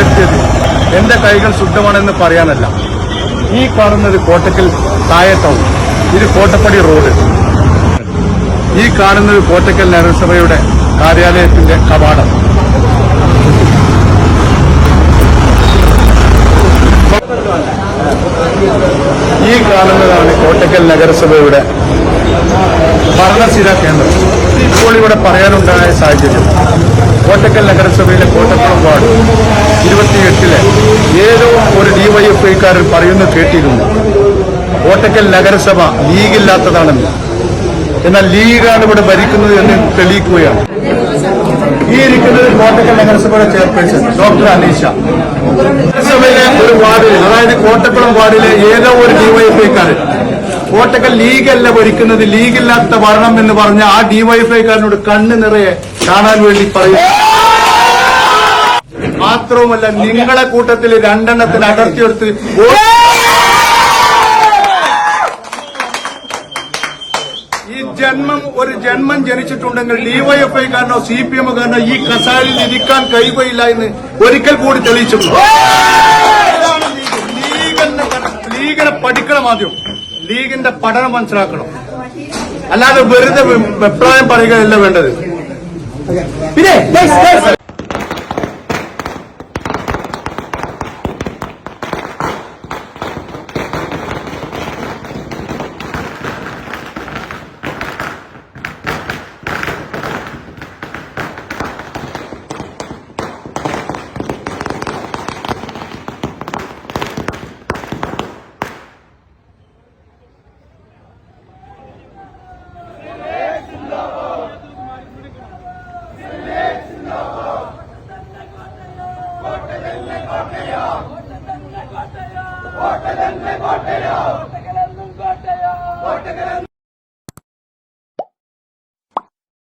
ഉയർത്തിയത് എന്റെ കൈകൾ ശുദ്ധമാണെന്ന് പറയാനല്ല. ഈ കാണുന്നത് കോട്ടക്കൽ താഴെ ടൗൺ, ഇത് കോട്ടപ്പടി റോഡ്. ഈ കാണുന്നത് കോട്ടക്കൽ നഗരസഭയുടെ കാര്യാലയത്തിന്റെ കവാടം. ഈ കാണുന്നതാണ് കോട്ടക്കൽ നഗരസഭയുടെ ഭരണസ്ഥിര കേന്ദ്രം. ഇപ്പോൾ ഇവിടെ പറയാനുണ്ടായ സാഹചര്യം, കോട്ടക്കൽ നഗരസഭയിലെ കോട്ടക്കുളം വാർഡ് 28-ലെ ഏതോ ഒരു ഡിവൈഎഫ്ഐക്കാരൻ പറയുന്നത് കേട്ടിരുന്നു, കോട്ടക്കൽ നഗരസഭ ലീഗില്ലാത്തതാണെന്ന്. എന്നാൽ ലീഗാണ് ഇവിടെ ഭരിക്കുന്നത് എന്ന് തെളിയിക്കുകയാണ്. ഈ ഇരിക്കുന്നത് കോട്ടക്കൽ നഗരസഭയുടെ ചെയർപേഴ്സൺ ഡോക്ടർ അനീഷ. നഗരസഭയിലെ ഒരു വാർഡിൽ, അതായത് കോട്ടക്കുളം വാർഡിലെ ഏതോ ഒരു ഡിവൈഎഫ്ഐക്കാരൻ കോട്ടക്കൽ ലീഗല്ല ഭരിക്കുന്നത്, ലീഗില്ലാത്ത ഭരണം എന്ന് പറഞ്ഞ ആ ഡിവൈഎഫ്ഐക്കാരനോട് കണ്ണ് നിറയെ കാണാൻ വേണ്ടി പറയുന്നു. മാത്രവുമല്ല, നിങ്ങളെ കൂട്ടത്തിൽ 2 എണ്ണത്തിന് അടർത്തിയെടുത്ത് ഒരു ജന്മം ജനിച്ചിട്ടുണ്ടെങ്കിൽ ഡിവൈഎഫ്ഐക്കാരനോ CPM-കാരനോ ഈ കസാലിൽ ഇരിക്കാൻ കഴിയുകയില്ല എന്ന് ഒരിക്കൽ കൂടി തെളിയിച്ചിട്ടുണ്ട്. ലീഗിനെ പഠിക്കണം, ആദ്യം ലീഗിന്റെ പഠനം മനസ്സിലാക്കണം, അല്ലാതെ വെറുതെ അഭിപ്രായം പറയുകയല്ല വേണ്ടത്. പിന്നെ